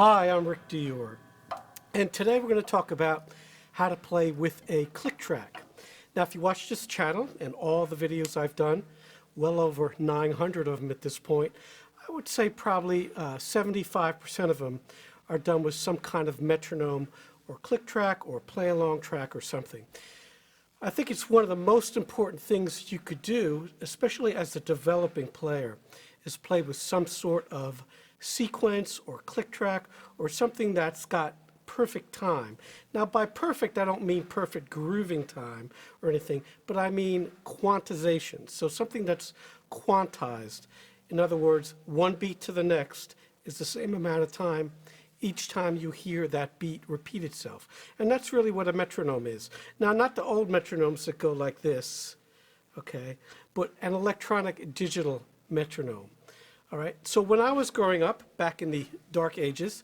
Hi, I'm Rick Dior, and today we're going to talk about how to play with a click track. Now, if you watch this channel and all the videos I've done, well over 900 of them at this point, I would say probably 75% of them are done with some kind of metronome or click track or play along track or something. I think it's one of the most important things you could do, especially as a developing player, is play with some sort of sequence or click track or something that's got perfect time. Now, by perfect, I don't mean perfect grooving time or anything, but I mean quantization. So something that's quantized. In other words, one beat to the next is the same amount of time each time you hear that beat repeat itself. And that's really what a metronome is. Now, not the old metronomes that go like this, okay, but an electronic digital metronome. All right, so when I was growing up, back in the dark ages,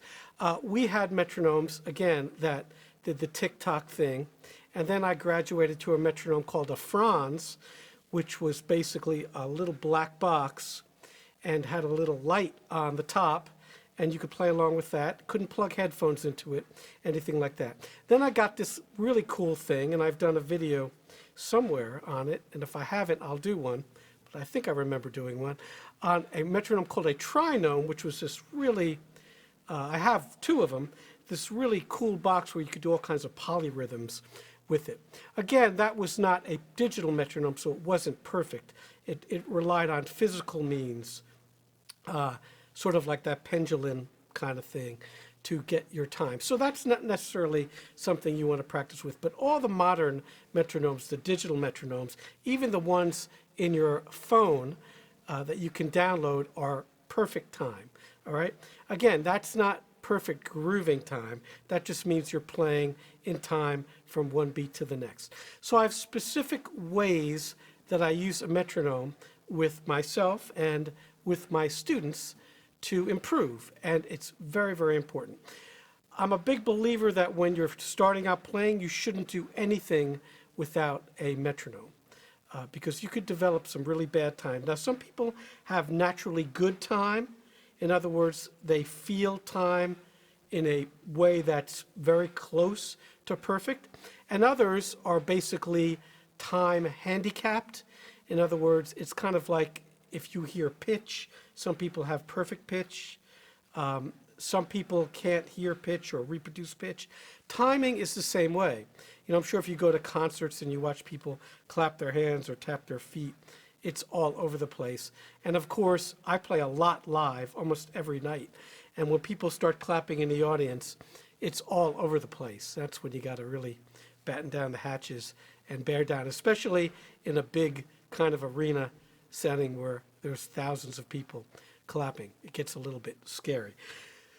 we had metronomes, again, that did the tick-tock thing. And then I graduated to a metronome called a Franz, which was basically a little black box and had a little light on the top, and you could play along with that. Couldn't plug headphones into it, anything like that. Then I got this really cool thing, and I've done a video somewhere on it, and if I haven't, I'll do one. I think I remember doing one, on a metronome called a trinome, which was this really, I have two of them, this really cool box where you could do all kinds of polyrhythms with it. Again, that was not a digital metronome, so it wasn't perfect. It relied on physical means, sort of like that pendulum kind of thing, to get your time. So that's not necessarily something you want to practice with, but all the modern metronomes, the digital metronomes, even the ones in your phone that you can download are perfect time, all right? Again, that's not perfect grooving time. That just means you're playing in time from one beat to the next. So I have specific ways that I use a metronome with myself and with my students to improve, and it's very, very important. I'm a big believer that when you're starting out playing, you shouldn't do anything without a metronome. Because you could develop some really bad time. Now, some people have naturally good time. In other words, they feel time in a way that's very close to perfect. And others are basically time handicapped. In other words, it's kind of like if you hear pitch, some people have perfect pitch. Some people can't hear pitch or reproduce pitch. Timing is the same way. You know, I'm sure if you go to concerts and you watch people clap their hands or tap their feet, it's all over the place. And of course, I play a lot live almost every night. And when people start clapping in the audience, it's all over the place. That's when you got to really batten down the hatches and bear down, especially in a big kind of arena setting where there's thousands of people clapping. It gets a little bit scary.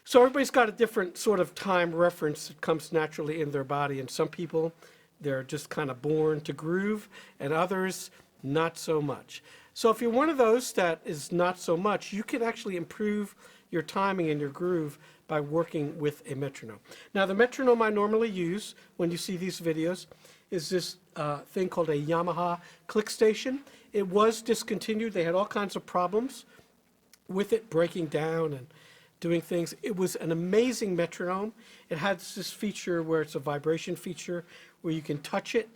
So everybody's got a different sort of time reference that comes naturally in their body, and some people, they're just kind of born to groove, and others, not so much. So if you're one of those that is not so much, you can actually improve your timing and your groove by working with a metronome. Now, the metronome I normally use when you see these videos is this thing called a Yamaha Clickstation. It was discontinued. They had all kinds of problems with it breaking down and doing things. It was an amazing metronome. It has this feature where it's a vibration feature where you can touch it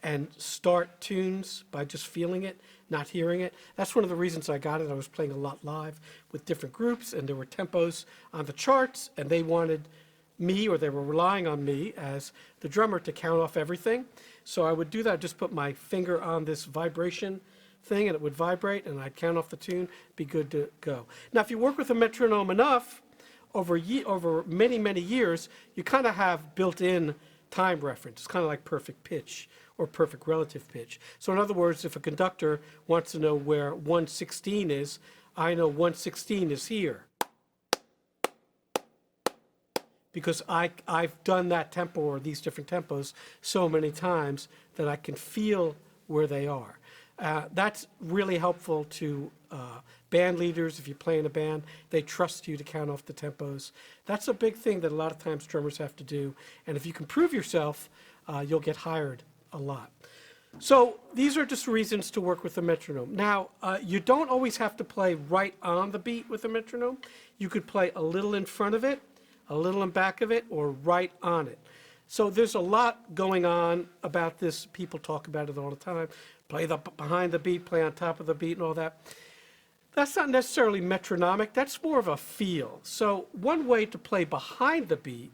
and start tunes by just feeling it, not hearing it. That's one of the reasons I got it. I was playing a lot live with different groups, and there were tempos on the charts, and they wanted me, or they were relying on me as the drummer to count off everything. So I would do that. I'd just put my finger on this vibration thing and it would vibrate and I'd count off the tune, be good to go. Now, if you work with a metronome enough, over many, many years, you kind of have built-in time reference. It's kind of like perfect pitch or perfect relative pitch. So in other words, if a conductor wants to know where 1/16 is, I know 1/16 is here. Because I've done that tempo or these different tempos so many times that I can feel where they are. That's really helpful to band leaders. If you play in a band, they trust you to count off the tempos. That's a big thing that a lot of times drummers have to do. And if you can prove yourself, you'll get hired a lot. So these are just reasons to work with a metronome. Now, you don't always have to play right on the beat with a metronome. You could play a little in front of it. a little in back of it, or right on it. So there's a lot going on about this. People talk about it all the time. Play behind the beat, play on top of the beat and all that. That's not necessarily metronomic. That's more of a feel. So one way to play behind the beat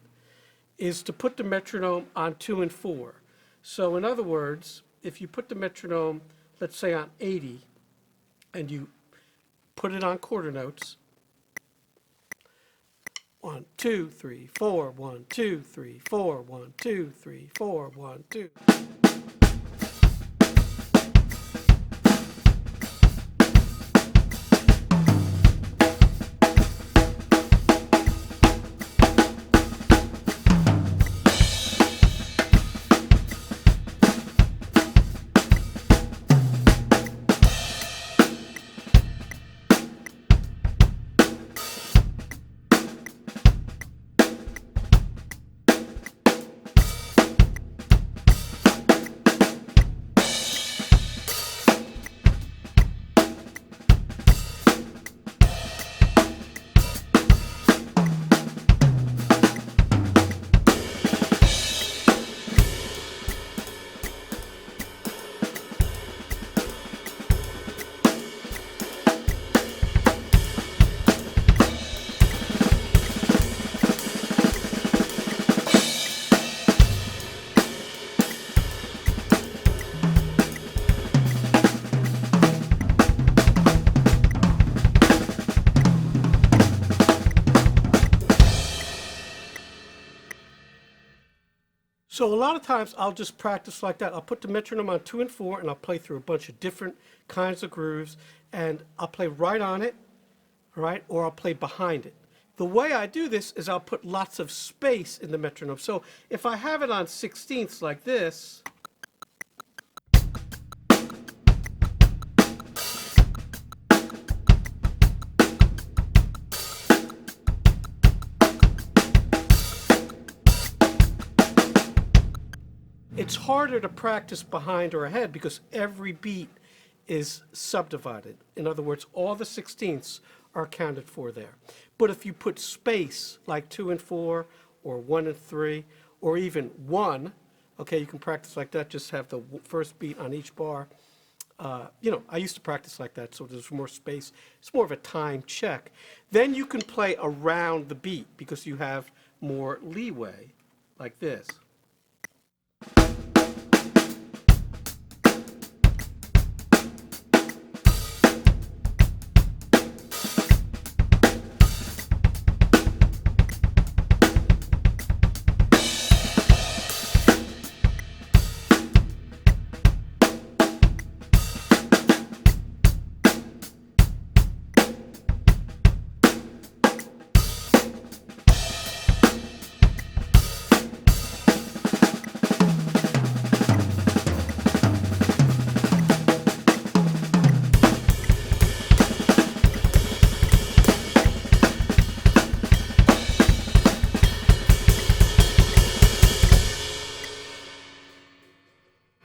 is to put the metronome on 2 and 4. So in other words, if you put the metronome, let's say on 80, and you put it on quarter notes, 1, 2, 3, 4, 1, 2, 3, 4, 1, 2, 3, 4, 1, 2. So a lot of times I'll just practice like that. I'll put the metronome on 2 and 4 and I'll play through a bunch of different kinds of grooves, and I'll play right on it, right, or I'll play behind it. The way I do this is I'll put lots of space in the metronome. So if I have it on 16ths like this, it's harder to practice behind or ahead because every beat is subdivided. In other words, all the 16ths are accounted for there. But if you put space like 2 and 4 or 1 and 3 or even 1, okay, you can practice like that, just have the first beat on each bar. You know, I used to practice like that, so there's more space. It's more of a time check. Then you can play around the beat because you have more leeway like this.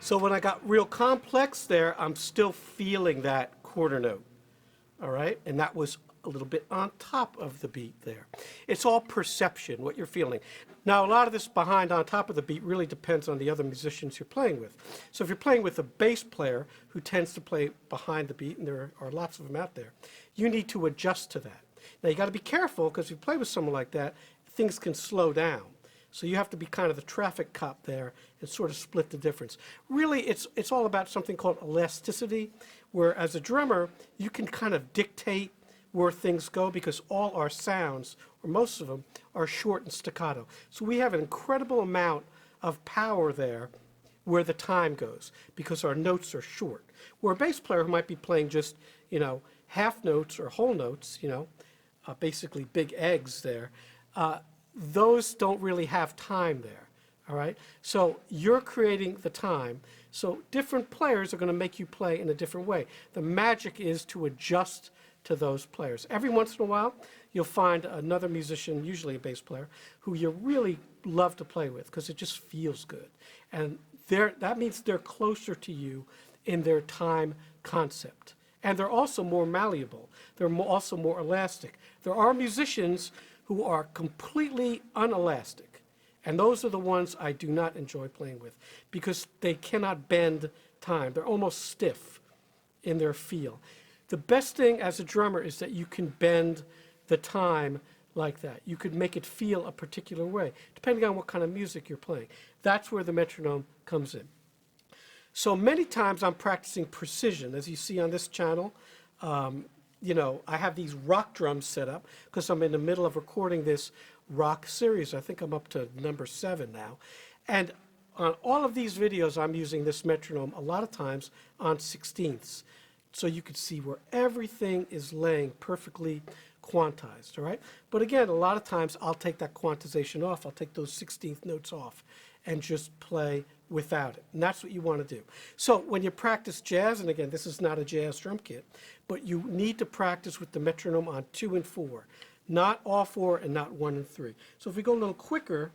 So when I got real complex there, I'm still feeling that quarter note, all right? And that was a little bit on top of the beat there. It's all perception, what you're feeling. Now, a lot of this behind on top of the beat really depends on the other musicians you're playing with. So if you're playing with a bass player who tends to play behind the beat, and there are lots of them out there, you need to adjust to that. Now, you got to be careful because if you play with someone like that, things can slow down. So you have to be kind of the traffic cop there and sort of split the difference. Really, it's all about something called elasticity, where as a drummer, you can kind of dictate where things go because all our sounds, or most of them, are short and staccato. So we have an incredible amount of power there where the time goes because our notes are short. Where a bass player who might be playing just, you know, half notes or whole notes, you know, basically big eggs there, those don't really have time there, all right? So you're creating the time. So different players are going to make you play in a different way. The magic is to adjust to those players. Every once in a while, you'll find another musician, usually a bass player, who you really love to play with because it just feels good. And that means they're closer to you in their time concept. And they're also more malleable. They're also more elastic. There are musicians who are completely unelastic. And those are the ones I do not enjoy playing with because they cannot bend time. They're almost stiff in their feel. The best thing as a drummer is that you can bend the time like that. You could make it feel a particular way, depending on what kind of music you're playing. That's where the metronome comes in. So many times I'm practicing precision, as you see on this channel. You know, I have these rock drums set up because I'm in the middle of recording this rock series. I think I'm up to number 7 now. And on all of these videos, I'm using this metronome a lot of times on 16ths. So you can see where everything is laying perfectly quantized, all right? But again, a lot of times I'll take that quantization off. I'll take those 16th notes off and just play without it. And that's what you want to do. So when you practice jazz, and again, this is not a jazz drum kit, but you need to practice with the metronome on 2 and 4, not all 4 and not 1 and 3. So if we go a little quicker,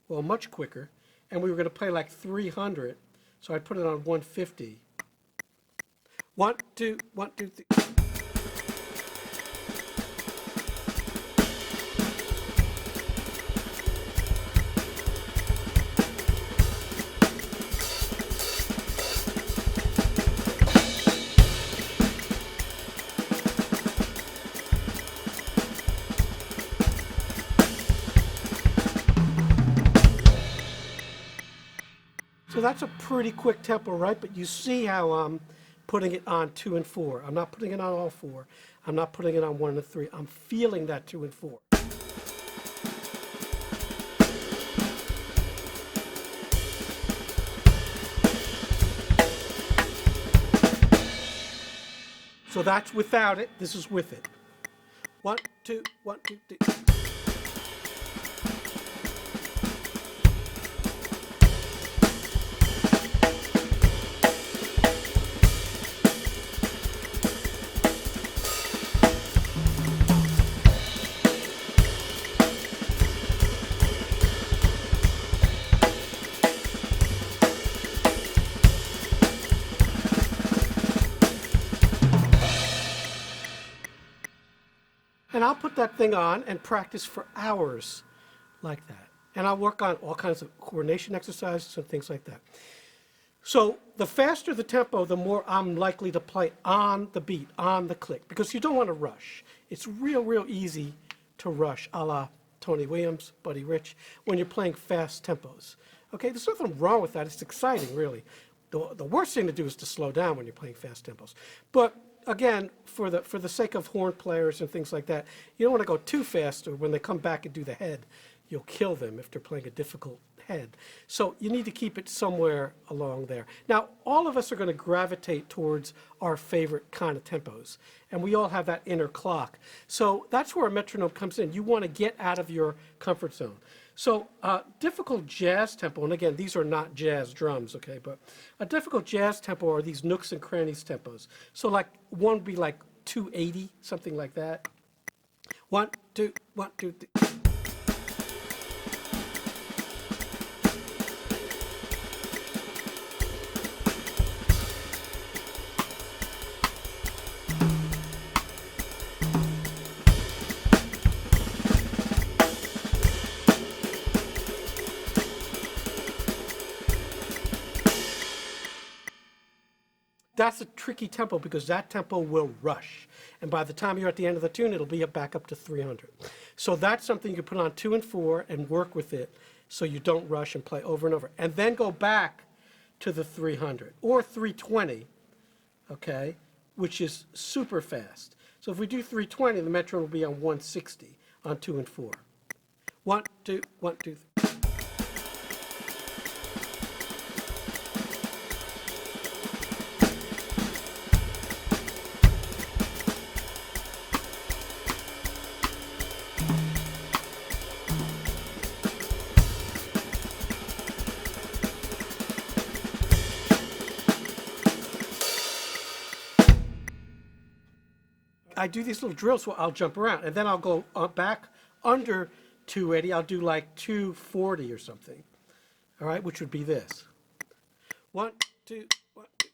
well, much quicker, and we were going to play like 300, so I put it on 150. 1, 2, 1, 2, 3. So that's a pretty quick tempo, right? But you see how I'm putting it on 2 and 4. I'm not putting it on all 4. I'm not putting it on 1 and 3. I'm feeling that 2 and 4. So that's without it. This is with it. 1, 2, 1, 2, 3. And I'll put that thing on and practice for hours like that. And I'll work on all kinds of coordination exercises and things like that. So the faster the tempo, the more I'm likely to play on the beat, on the click, because you don't want to rush. It's real easy to rush, a la Tony Williams, Buddy Rich, when you're playing fast tempos. Okay, there's nothing wrong with that. It's exciting, really. The worst thing to do is to slow down when you're playing fast tempos. But again, for the sake of horn players and things like that, you don't want to go too fast, or when they come back and do the head, you'll kill them if they're playing a difficult head. So you need to keep it somewhere along there. Now, all of us are going to gravitate towards our favorite kind of tempos, and we all have that inner clock. So that's where a metronome comes in. You want to get out of your comfort zone. So difficult jazz tempo, and again, these are not jazz drums, okay, but a difficult jazz tempo are these nooks and crannies tempos. So like one would be like 280, something like that. 1, 2, 1, 2, 3. That's a tricky tempo because that tempo will rush. And by the time you're at the end of the tune, it'll be back up to 300. So that's something you can put on 2 and 4 and work with it so you don't rush and play over and over. And then go back to the 300 or 320, okay, which is super fast. So if we do 320, the metronome will be on 160 on 2 and 4. 1, 2, 1, 2, 3. I do these little drills where I'll jump around, and then I'll go back under 280. I'll do like 240 or something, all right, which would be this. 1, 2, 1, 2.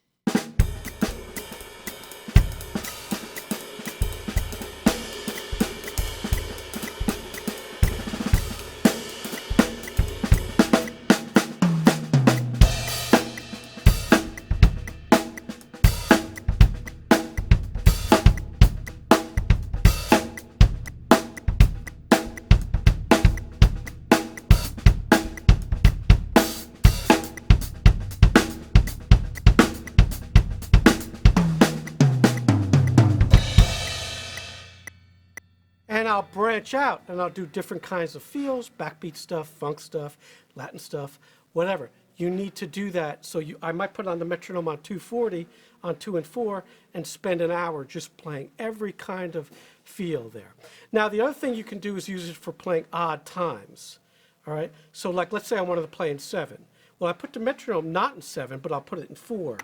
And I'll branch out and I'll do different kinds of feels, backbeat stuff, funk stuff, Latin stuff, whatever. You need to do that. So I might put on the metronome on 240, on 2 and 4, and spend an hour just playing every kind of feel there. Now, the other thing you can do is use it for playing odd times. All right? So like, let's say I wanted to play in 7. Well, I put the metronome not in 7, but I'll put it in 4.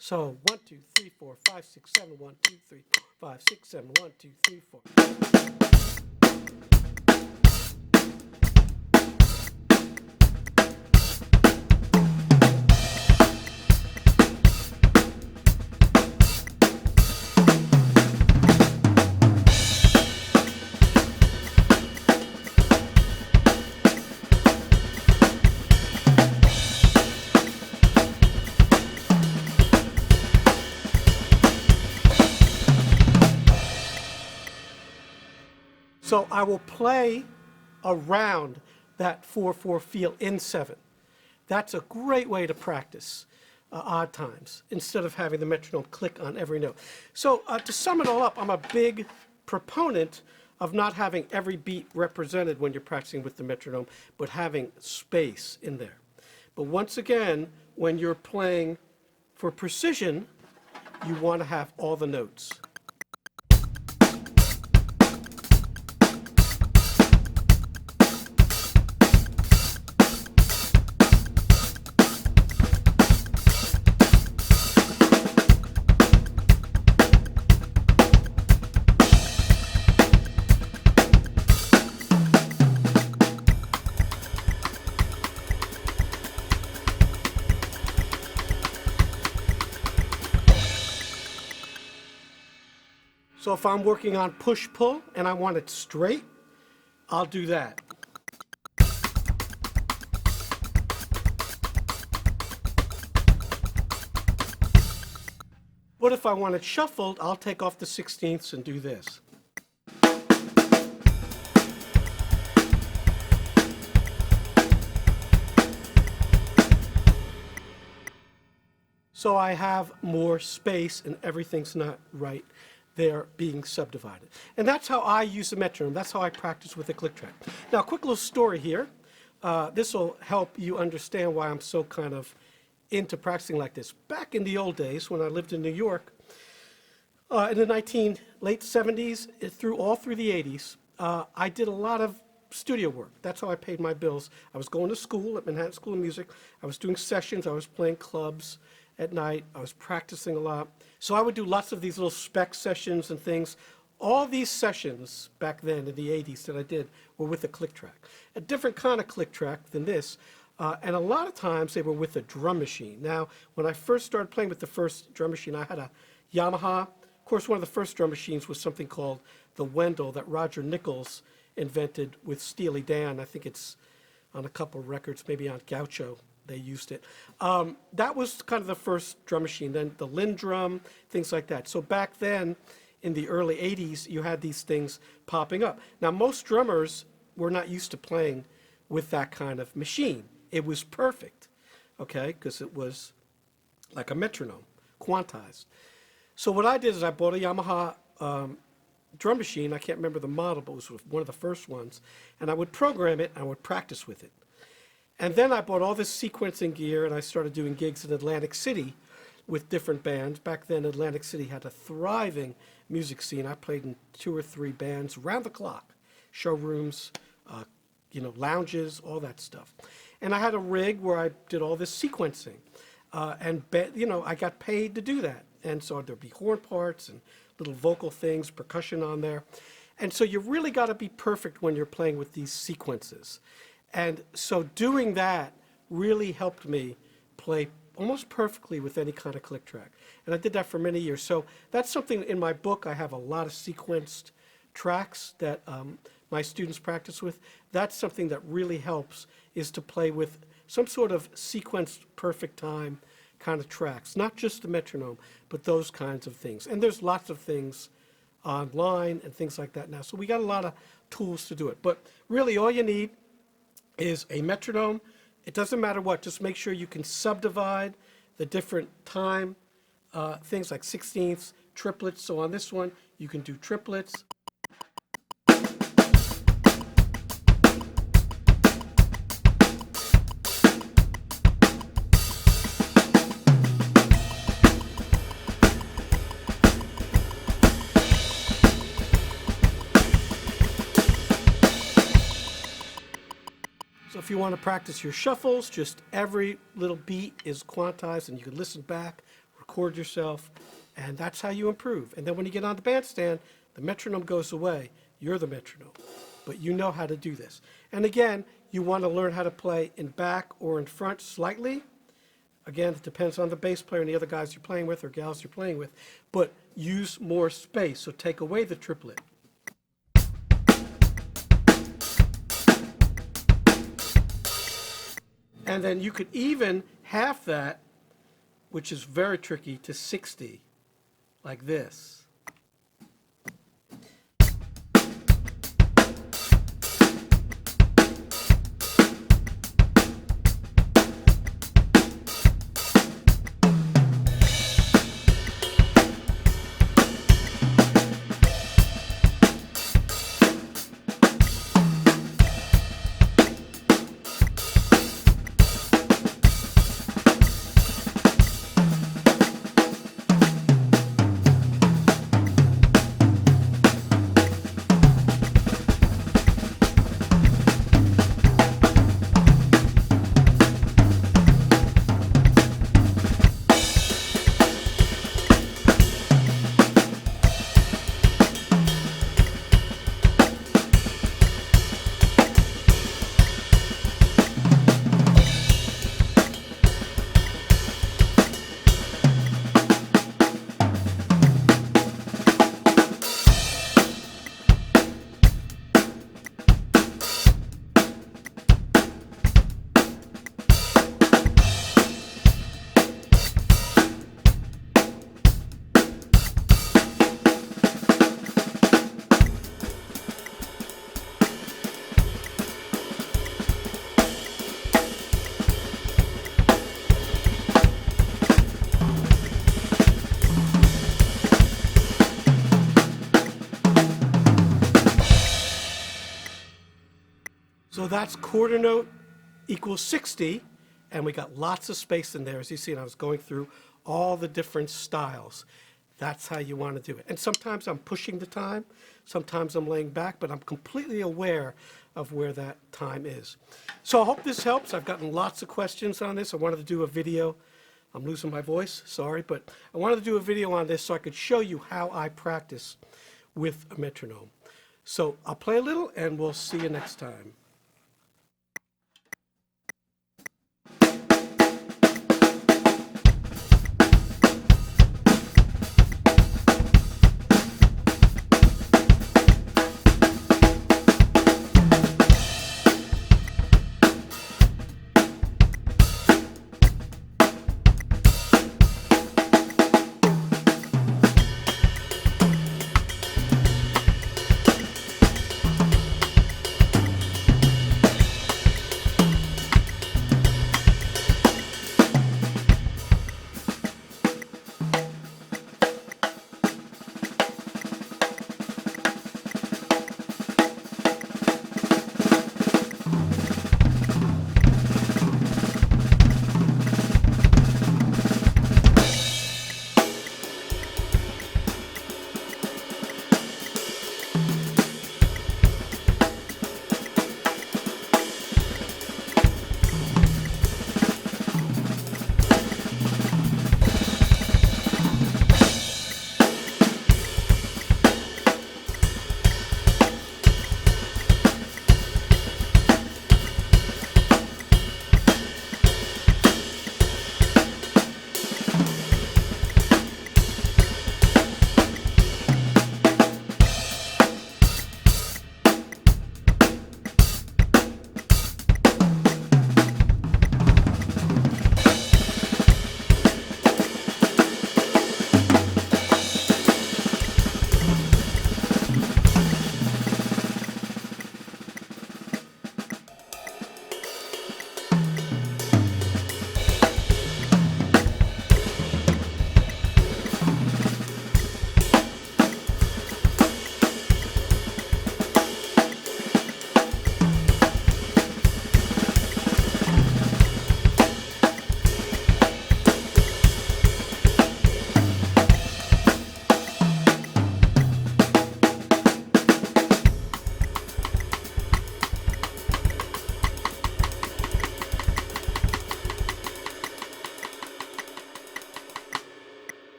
So 1, 2, 3, 4, 5, 6, 7, 1, 2, 3, 4, 5, 6, 7, 1, 2, 3, 4. So I will play around that 4/4 feel in 7. That's a great way to practice odd times instead of having the metronome click on every note. So to sum it all up, I'm a big proponent of not having every beat represented when you're practicing with the metronome, but having space in there. But once again, when you're playing for precision, you want to have all the notes. So if I'm working on push-pull and I want it straight, I'll do that. But if I want it shuffled, I'll take off the 16ths and do this. So I have more space and everything's not right there being subdivided. And that's how I use the metronome. That's how I practice with a click track. Now, a quick little story here. This will help you understand why I'm so kind of into practicing like this. Back in the old days when I lived in New York, in the late 70s, all through the 80s, I did a lot of studio work. That's how I paid my bills. I was going to school at Manhattan School of Music. I was doing sessions. I was playing clubs at night. I was practicing a lot. So I would do lots of these little spec sessions and things. All these sessions back then in the 80s that I did were with a click track. A different kind of click track than this. And a lot of times they were with a drum machine. Now, when I first started playing with the first drum machine, I had a Yamaha. Of course, one of the first drum machines was something called the Wendell that Roger Nichols invented with Steely Dan. I think it's on a couple of records, maybe on Gaucho. They used it. That was kind of the first drum machine. Then the Linn drum, things like that. So back then, in the early 80s, you had these things popping up. Now, most drummers were not used to playing with that kind of machine. It was perfect, okay, because it was like a metronome, quantized. So what I did is I bought a Yamaha drum machine. I can't remember the model, but it was one of the first ones. And I would program it, and I would practice with it. And then I bought all this sequencing gear, and I started doing gigs in Atlantic City with different bands. Back then, Atlantic City had a thriving music scene. I played in 2 or 3 bands around the clock, showrooms, lounges, all that stuff. And I had a rig where I did all this sequencing. I got paid to do that. And so there'd be horn parts and little vocal things, percussion on there. And so you really got to be perfect when you're playing with these sequences. And so doing that really helped me play almost perfectly with any kind of click track. And I did that for many years. So that's something in my book. I have a lot of sequenced tracks that my students practice with. That's something that really helps, is to play with some sort of sequenced perfect time kind of tracks, not just the metronome, but those kinds of things. And there's lots of things online and things like that now. So we got a lot of tools to do it. But really all you need is a metronome. It doesn't matter what, just make sure you can subdivide the different time things like 16ths, triplets. So on this one, you can do triplets. if you want to practice your shuffles, just every little beat is quantized and you can listen back, record yourself, and that's how you improve. And then when you get on the bandstand, the metronome goes away. You're the metronome, but you know how to do this. And again, you want to learn how to play in back or in front slightly. Again, it depends on the bass player and the other guys you're playing with or gals you're playing with, but use more space, so take away the triplet. And then you could even half that, which is very tricky, to 60, like this. So that's quarter note equals 60, and we got lots of space in there. As you see, and I was going through all the different styles. That's how you want to do it. And sometimes I'm pushing the time, sometimes I'm laying back, but I'm completely aware of where that time is. So I hope this helps. I've gotten lots of questions on this. I wanted to do a video. I'm losing my voice, sorry, but I wanted to do a video on this so I could show you how I practice with a metronome. So I'll play a little, and we'll see you next time.